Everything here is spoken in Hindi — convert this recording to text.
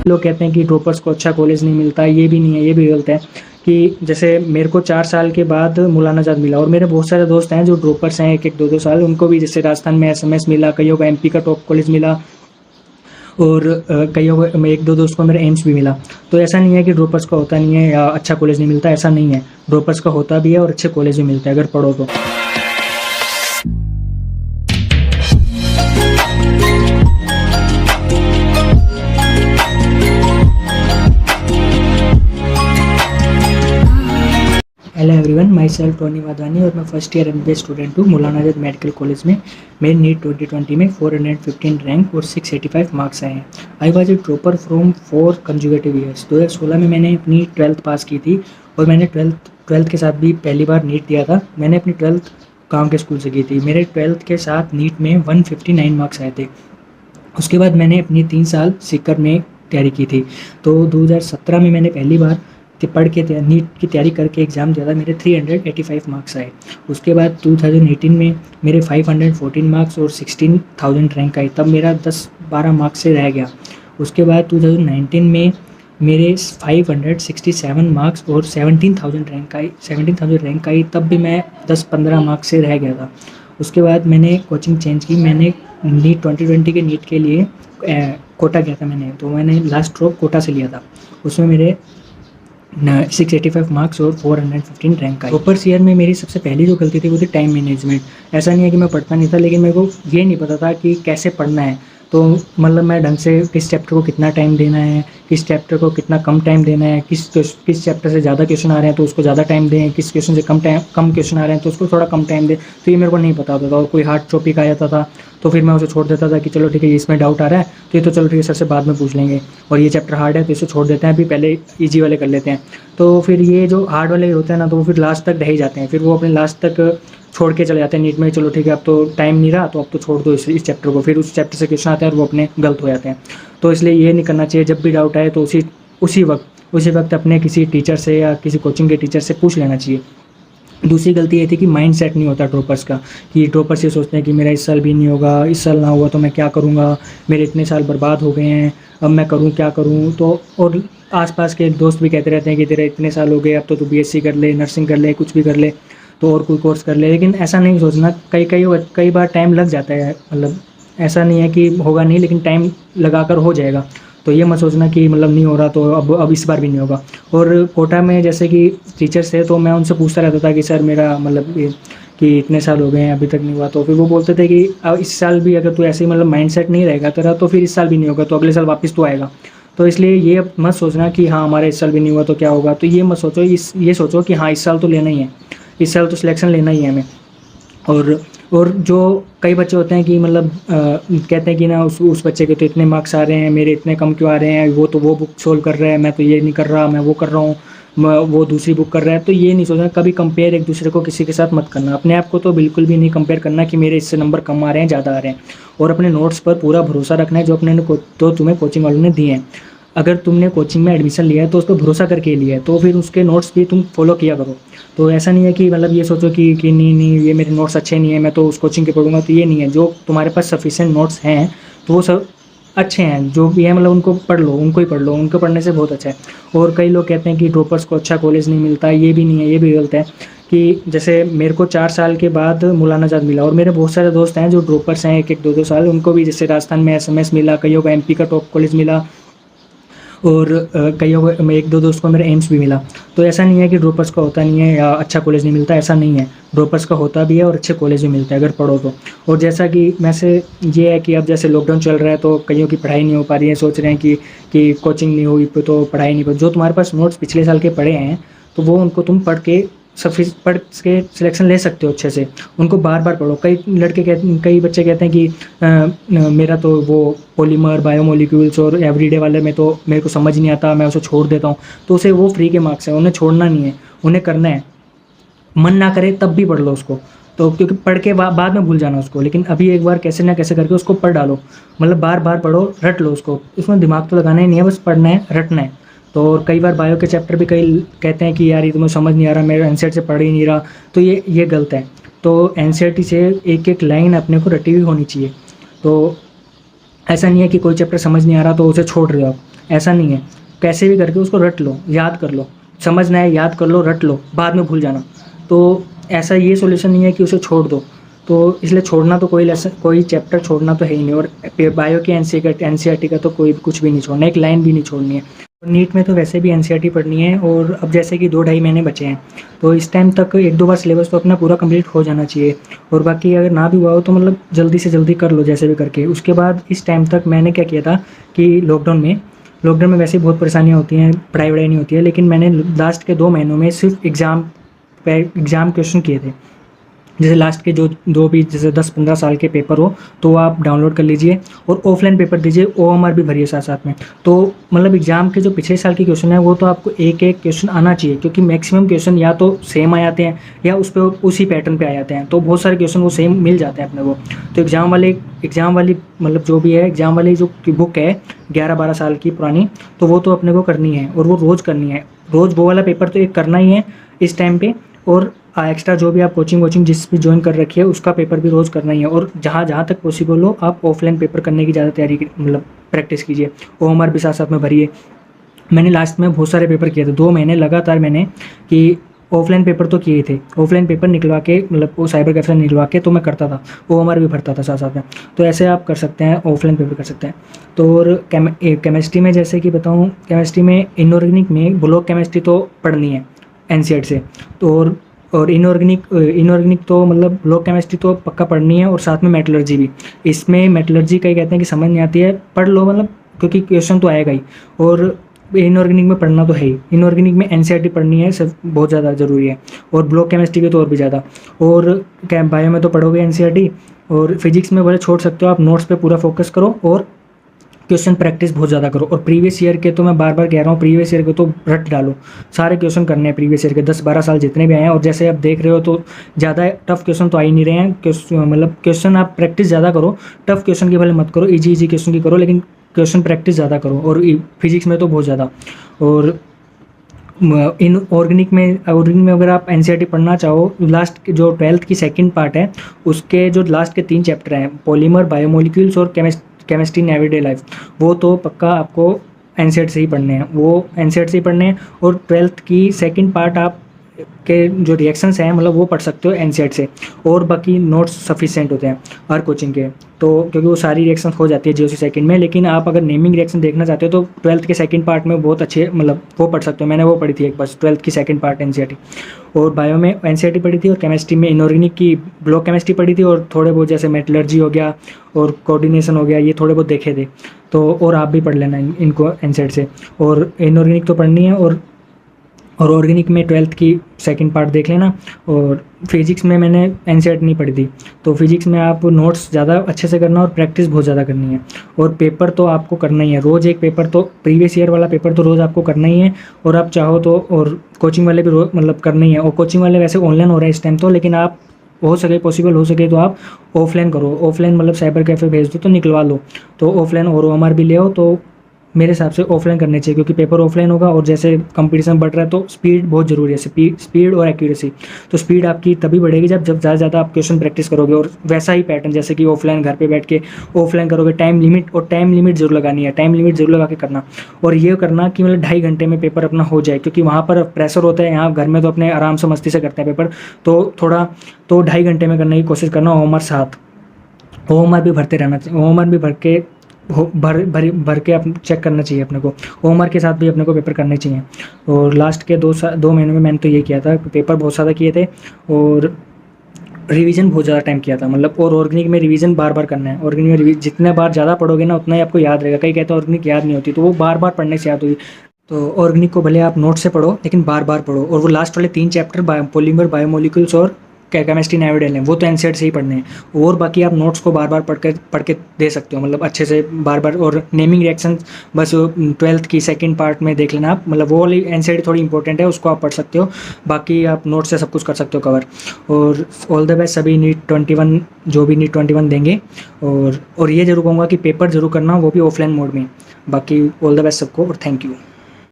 लोग कहते हैं कि ड्रॉपर्स को अच्छा कॉलेज नहीं मिलता, ये भी नहीं है, ये भी गलत है कि जैसे मेरे को 4 साल के बाद मौलाना आज़ाद मिला और मेरे बहुत सारे दोस्त हैं जो ड्रॉपर्स हैं 1-1 2-2 साल, उनको भी जैसे राजस्थान में एसएमएस मिला, कईयों को एमपी का टॉप कॉलेज मिला और कईयों को 1-2 दोस्त को मेरा एम्स भी मिला। तो ऐसा नहीं है कि ड्रॉपर्स का होता नहीं है या अच्छा कॉलेज नहीं मिलता, ऐसा नहीं है। ड्रॉपर्स का होता भी है और अच्छे कॉलेज भी मिलते हैं अगर पढ़ो तो। Hello everyone, my self Tony Wadhwani और मैं फर्स्ट ईयर एमबीबीएस स्टूडेंट हूँ मौलाना आज़ाद मेडिकल कॉलेज में। मेरी नीट 2020 में 415 रैंक और 685 मार्क्स आए हैं। I was a dropper from 4 conjugative years. 2016 में मैंने अपनी 12th पास की थी और मैंने 12th के साथ भी पहली बार नीट दिया था। मैंने अपनी 12th गाँव के स्कूल से की थी। मेरे 12th के साथ नीट में 159 मार्क्स आए थे। उसके बाद मैंने अपनी 3 साल सीकर में तैयारी की थी। तो 2017 में मैंने पहली बार पढ़ के नीट की तैयारी करके एग्ज़ाम दिया था, मेरे 385 मार्क्स आए। उसके बाद 2018 में मेरे 514 मार्क्स और 16,000 रैंक आई, तब मेरा 10-12 मार्क्स से रह गया। उसके बाद 2019 में मेरे 567 मार्क्स और 17,000 रैंक आई, तब भी मैं 10-15 मार्क्स से रह गया था। उसके बाद मैंने कोचिंग चेंज की। मैंने नीट 2020 के नीट के लिए कोटा गया था मैंने, तो मैंने लास्ट ड्रॉप कोटा से लिया था। उसमें मेरे 685 मार्क्स और 415 रैंक आई। ऊपर ईयर में मेरी सबसे पहली जो गलती थी वो थी टाइम मैनेजमेंट। ऐसा नहीं है कि मैं पढ़ता नहीं था, लेकिन मेरे को ये नहीं पता था कि कैसे पढ़ना है। तो मतलब मैं ढंग से किस चैप्टर को कितना टाइम देना है, किस चैप्टर को कितना कम टाइम देना है, किस चैप्टर से ज़्यादा क्वेश्चन आ रहे हैं तो उसको ज़्यादा टाइम दें, किस क्वेश्चन से कम क्वेश्चन आ रहे हैं तो उसको थोड़ा कम टाइम दें। तो ये मेरे को नहीं पता होता था। और कोई हार्ड टॉपिक आ जाता था तो फिर मैं उसे छोड़ देता था कि चलो ठीक है, इसमें डाउट आ रहा है तो ये तो चलो ठीक है, सर से बाद में पूछ लेंगे, और ये चैप्टर हार्ड है तो इसे छोड़ देते हैं, अभी पहले ईजी वाले कर लेते हैं। तो फिर ये जो हार्ड वाले होते हैं ना, तो वो फिर लास्ट तक रह ही जाते हैं। फिर वो अपने लास्ट तक छोड़ के चले जाते हैं नीट में। चलो ठीक है, अब तो टाइम नहीं रहा तो अब तो छोड़ दो इस चैप्टर को। फिर उस चैप्टर से क्वेश्चन आते हैं और वो अपने गलत हो जाते हैं। तो इसलिए ये नहीं करना चाहिए। जब भी डाउट आए तो उसी वक्त अपने किसी टीचर से या किसी कोचिंग के टीचर से पूछ लेना चाहिए। दूसरी गलती ये थी कि माइंड सेट नहीं होता ड्रॉपर्स का, कि ड्रॉपर्स ये सोचते हैं कि मेरा इस साल भी नहीं होगा, इस साल ना हुआ तो मैं क्या करूँगा, मेरे इतने साल बर्बाद हो गए हैं, अब मैं करूँ क्या करूँ। तो और आसपास के दोस्त भी कहते रहते हैं कि तेरे इतने साल हो गए, अब तो तू बीएससी कर ले, नर्सिंग कर ले, कुछ भी कर ले, तो और कोई कोर्स कर ले। लेकिन ऐसा नहीं सोचना। कई बार टाइम लग जाता है, मतलब ऐसा नहीं है कि होगा नहीं, लेकिन टाइम लगा कर हो जाएगा। तो ये मत सोचना कि मतलब नहीं हो रहा तो अब इस बार भी नहीं होगा। और कोटा में जैसे कि टीचर्स थे तो मैं उनसे पूछता रहता था कि सर मेरा मतलब ये कि इतने साल हो गए हैं अभी तक नहीं हुआ। तो फिर वो बोलते थे कि अब इस साल भी अगर तू ऐसे ही मतलब माइंड सेट नहीं रहेगा तेरा तो फिर इस साल भी नहीं होगा, तो अगले साल वापस तो आएगा। तो इसलिए ये मत सोचना कि हाँ हमारा इस साल भी नहीं हुआ तो क्या होगा। तो ये मत सोचो, ये सोचो कि हाँ इस साल तो लेना ही है, इस साल तो सिलेक्शन लेना ही है हमें। और जो कई बच्चे होते हैं कि मतलब कहते हैं कि ना उस बच्चे के तो इतने मार्क्स आ रहे हैं, मेरे इतने कम क्यों आ रहे हैं, वो तो वो बुक सोल्व कर रहा है, मैं तो ये नहीं कर रहा, मैं वो कर रहा हूँ, वो दूसरी बुक कर रहा है। तो ये नहीं सोचना, कभी कंपेयर एक दूसरे को किसी के साथ मत करना। अपने आप को तो बिल्कुल भी नहीं कंपेयर करना कि मेरे इससे नंबर कम आ रहे हैं, ज़्यादा आ रहे हैं। और अपने नोट्स पर पूरा भरोसा रखना है जो तो तुम्हें कोचिंग वालों ने दिए हैं। अगर तुमने कोचिंग में एडमिशन लिया है तो उस पर भरोसा करके लिया है, तो फिर उसके नोट्स भी तुम फॉलो किया करो। तो ऐसा नहीं है कि मतलब ये सोचो कि नहीं ये मेरे नोट्स अच्छे नहीं है, मैं तो उस कोचिंग के पढ़ूंगा। तो ये नहीं है। जो तुम्हारे पास सफिशिएंट नोट्स हैं तो वो सब अच्छे हैं, जो भी है मतलब उनको पढ़ लो, उनको ही पढ़ लो, उनको पढ़ने से बहुत अच्छा है। और कई लोग कहते हैं कि ड्रॉपर्स को अच्छा कॉलेज नहीं मिलता, ये भी नहीं है, ये भी गलत है। कि जैसे मेरे को 4 साल के बाद मौलाना आज़ाद मिला और मेरे बहुत सारे दोस्त हैं जो ड्रॉपर्स हैं 1-1 2-2 साल, उनको भी जैसे राजस्थान में एसएमएस मिला, कईयों को एमपी का टॉप कॉलेज मिला और कईयों को 1-2 दोस्त को मेरा एम्स भी मिला। तो ऐसा नहीं है कि ड्रॉपर्स का होता नहीं है या अच्छा कॉलेज नहीं मिलता, ऐसा नहीं है। ड्रॉपर्स का होता भी है और अच्छे कॉलेज भी मिलते हैं अगर पढ़ो तो। और जैसा कि वैसे ये है कि अब जैसे लॉकडाउन चल रहा है तो कईयों की पढ़ाई नहीं हो पा रही है, सोच रहे हैं कि कोचिंग नहीं हुई तो पढ़ाई नहीं। जो तुम्हारे पास नोट्स पिछले साल के पढ़े हैं तो वो उनको तुम पढ़ के सिलेक्शन ले सकते हो अच्छे से। उनको बार बार पढ़ो। कई बच्चे कहते हैं कि मेरा तो वो पॉलीमर, बायोमोलिक्यूल्स और एवरीडे वाले में तो मेरे को समझ नहीं आता, मैं उसे छोड़ देता हूँ। तो उसे वो फ्री के मार्क्स हैं, उन्हें छोड़ना नहीं है, उन्हें करना है। मन ना करे तब भी पढ़ लो उसको, तो क्योंकि पढ़ के बाद में भूल जाना उसको, लेकिन अभी एक बार कैसे ना कैसे करके उसको पढ़ डालो। मतलब बार बार पढ़ो, रट लो उसको। इसमें दिमाग तो लगाना ही नहीं है, बस पढ़ना है, रटना है। तो और कई बार बायो के चैप्टर भी कई कहते हैं कि यार ये तुम्हें समझ नहीं आ रहा, मेरा एनसीईआरटी से पढ़ ही नहीं रहा। तो ये गलत है। तो एनसीईआरटी से एक एक लाइन अपने को रटी हुई होनी चाहिए। तो ऐसा नहीं है कि कोई चैप्टर समझ नहीं आ रहा तो उसे छोड़ रहे हो आप, ऐसा नहीं है, कैसे भी करके उसको रट लो, याद कर लो, समझना है याद कर लो, रट लो, बाद में भूल जाना। तो ऐसा ये सॉल्यूशन नहीं है कि उसे छोड़ दो। तो इसलिए छोड़ना तो कोई चैप्टर छोड़ना तो है ही नहीं, और बायो के एनसीईआरटी का तो कोई कुछ भी नहीं छोड़ना, एक लाइन भी नहीं छोड़नी है। नीट में तो वैसे भी एनसीईआरटी पढ़नी है, और अब जैसे कि 2-2.5 महीने बचे हैं, तो इस टाइम तक 1-2 बार सिलेबस तो अपना पूरा कंप्लीट हो जाना चाहिए। और बाकी अगर ना भी हुआ हो तो मतलब जल्दी से जल्दी कर लो जैसे भी करके। उसके बाद इस टाइम तक मैंने क्या किया था कि लॉकडाउन में वैसे ही बहुत परेशानियाँ होती हैं, पढ़ाई वढ़ाई नहीं होती है, लेकिन मैंने लास्ट के 2 महीनों में सिर्फ एग्ज़ाम क्वेश्चन किए थे। जैसे लास्ट के जो भी जैसे 10-15 साल के पेपर हो तो आप डाउनलोड कर लीजिए, और ऑफलाइन पेपर दीजिए, ओएमआर भी भरिए साथ साथ में। तो मतलब एग्जाम के जो पिछले साल के क्वेश्चन है वो तो आपको एक एक क्वेश्चन आना चाहिए, क्योंकि मैक्सिमम क्वेश्चन या तो सेम आ जाते हैं या उसी पैटर्न पे आ जाते हैं, तो बहुत सारे क्वेश्चन वो सेम मिल जाते हैं अपने को। तो एग्ज़ाम वाली मतलब जो भी है एग्ज़ाम वाली जो बुक है 11-12 साल की पुरानी, तो वो तो अपने को करनी है, और वो रोज़ करनी है। रोज़ वो वाला पेपर तो एक करना ही है इस टाइम पे, और एक्स्ट्रा जो भी आप कोचिंग जिस भी ज्वाइन कर रखी है उसका पेपर भी रोज़ करना ही है। और जहाँ तक पॉसिबल हो आप ऑफलाइन पेपर करने की ज़्यादा तैयारी मतलब प्रैक्टिस कीजिए, ओएमआर भी साथ साथ में भरिए। मैंने लास्ट में बहुत सारे पेपर किए थे, 2 महीने लगातार मैंने कि ऑफलाइन पेपर तो किए थे, ऑफलाइन पेपर निकलवा के मतलब वो साइबर कैफे निकलवा के तो मैं करता था, ओएमआर भी भरता था साथ साथ में। तो ऐसे आप कर सकते हैं, ऑफलाइन पेपर कर सकते हैं। तो और केमिस्ट्री में जैसे कि बताऊँ, केमिस्ट्री में इनऑर्गेनिक में ब्लॉक केमिस्ट्री तो पढ़नी है एनसीईआरटी से, तो और इनऑर्गेनिक तो मतलब ब्लॉक केमिस्ट्री तो पक्का पढ़नी है, और साथ में मेटलर्जी भी। इसमें मेटलर्जी कई कहते हैं कि समझ नहीं आती है, पढ़ लो मतलब, क्योंकि क्वेश्चन तो आएगा ही। और इनऑर्गेनिक में पढ़ना तो है ही, इनऑर्गेनिक में एनसीईआरटी पढ़नी है, सब बहुत ज़्यादा ज़रूरी है, और ब्लॉक केमिस्ट्री के तो और भी ज़्यादा। और बायो में तो पढ़ोगे एनसीईआरटी, और फिजिक्स में बोले छोड़ सकते हो आप, नोट्स पे पूरा फोकस करो, और क्वेश्चन प्रैक्टिस बहुत ज़्यादा करो। और प्रीवियस ईयर के तो मैं बार बार कह रहा हूँ, प्रीवियस ईयर के तो रट डालो, सारे क्वेश्चन करने हैं प्रीवियस ईयर के, 10-12 साल जितने भी आए हैं। और जैसे आप देख रहे हो तो ज़्यादा टफ क्वेश्चन तो आ ही नहीं रहे हैं, मतलब क्वेश्चन आप प्रैक्टिस ज़्यादा करो, टफ क्वेश्चन की भले मत करो, इजी क्वेश्चन की करो, लेकिन क्वेश्चन प्रैक्टिस ज़्यादा करो। और फिजिक्स में तो बहुत ज़्यादा। और ऑर्गेनिक में अगर आप एनसीईआरटी पढ़ना चाहो, लास्ट जो 12th की सेकंड पार्ट है उसके जो लास्ट के 3 चैप्टर हैं, पॉलीमर, बायोमोलिक्यूल्स और केमिस्ट्री इन एवरीडे लाइफ, वो तो पक्का आपको एनसीईआरटी से ही पढ़ने हैं, वो एनसीईआरटी से ही पढ़ने हैं। और 12th की सेकंड पार्ट आप के जो रिएक्शंस हैं मतलब वो पढ़ सकते हो एनसीईआरटी से, और बाकी नोट्स सफिशिएंट होते हैं हर कोचिंग के, तो क्योंकि वो सारी रिएक्शंस हो जाती है जीओसी सेकंड में। लेकिन आप अगर नेमिंग रिएक्शन देखना चाहते हो तो 12th के सेकंड पार्ट में बहुत अच्छे मतलब वो पढ़ सकते हो, मैंने वो पढ़ी थी एक बस 12th की सेकंड पार्ट एनसीईआरटी। और बायो में एनसीईआरटी पढ़ी थी, और केमिस्ट्री में इनऑर्गेनिक की ब्लॉक केमिस्ट्री पढ़ी थी, और थोड़े बहुत जैसे मेटलर्जी हो गया और कोऑर्डिनेशन हो गया, ये थोड़े बहुत देखे थे। तो और आप भी पढ़ लेना इनको एनसीईआरटी से। और इनऑर्गेनिक तो पढ़नी है, और ऑर्गेनिक में 12th की सेकंड पार्ट देख लेना। और फिजिक्स में मैंने एनसीईआरटी नहीं पढ़ी थी, तो फिजिक्स में आप नोट्स ज़्यादा अच्छे से करना, और प्रैक्टिस बहुत ज़्यादा करनी है। और पेपर तो आपको करना ही है, रोज़ एक पेपर तो प्रीवियस ईयर वाला पेपर तो रोज़ आपको करना ही है। और आप चाहो तो और कोचिंग वाले भी मतलब करना ही है। और कोचिंग वाले वैसे ऑनलाइन हो रहे हैं इस टाइम तो, लेकिन आप पॉसिबल हो सके तो आप ऑफलाइन करो, ऑफलाइन मतलब साइबर कैफ़े भेज दो तो निकलवा लो, तो ऑफलाइन और ओएमआर भी ले आओ। तो मेरे हिसाब से ऑफलाइन करने चाहिए, क्योंकि पेपर ऑफलाइन होगा, और जैसे कंपटीशन बढ़ रहा है तो स्पीड बहुत ज़रूरी है, स्पीड और एक्यूरेसी। तो स्पीड आपकी तभी बढ़ेगी जब ज़्यादा से ज़्यादा आप क्वेश्चन प्रैक्टिस करोगे, और वैसा ही पैटर्न जैसे कि ऑफलाइन घर पे बैठ के ऑफलाइन करोगे, टाइम लिमिट जरूर लगानी है, टाइम लिमिट जरूर लगा के करना। और ये करना कि मतलब 2.5 घंटे में पेपर अपना हो जाए, क्योंकि वहाँ पर प्रेशर होता है, यहाँ घर में तो अपने आराम से मस्ती से करते हैं पेपर, तो थोड़ा तो 2.5 घंटे में करने की कोशिश करना। ओएमआर भी भरते रहना चाहिए, ओएमआर भी भर के आप चेक करना चाहिए अपने को, ओएमआर के साथ भी अपने को पेपर करने चाहिए। और लास्ट के 2 महीने में मैंने तो ये किया था, पेपर बहुत ज़्यादा किए थे, और रिवीजन बहुत ज़्यादा टाइम किया था मतलब। और ऑर्गेनिक में रिवीजन बार बार करना है, ऑर्गेनिक में जितने बार ज़्यादा पढ़ोगे ना उतना ही आपको याद रहेगा। कई कहते हैं ऑर्गेनिक याद नहीं होती, तो वो बार बार पढ़ने से याद होगी। तो ऑर्गेनिक को भले आप नोट से पढ़ो, लेकिन बार बार पढ़ो। और वो लास्ट वाले 3 चैप्टर पॉलीमर, बायोमोलिक्यूल्स और केमिस्ट्री इन एवरीडे लाइफ, वो तो एनसीईआरटी से ही पढ़ने हैं। और बाकी आप नोट्स को बार बार पढ़ के दे सकते हो, मतलब अच्छे से बार बार। और नेमिंग रिएक्शन बस 12th की सेकंड पार्ट में देख लेना आप, मतलब वो वाली एनसीईआरटी थोड़ी इंपॉर्टेंट है, उसको आप पढ़ सकते हो, बाकी आप नोट से सब कुछ कर सकते हो कवर। और ऑल द बेस्ट सभी नीट 21 जो भी नीट 21 देंगे। और ये जरूर कहूँगा कि पेपर जरूर करना, वो भी ऑफलाइन मोड में। बाकी ऑल द बेस्ट सबको, और थैंक यू।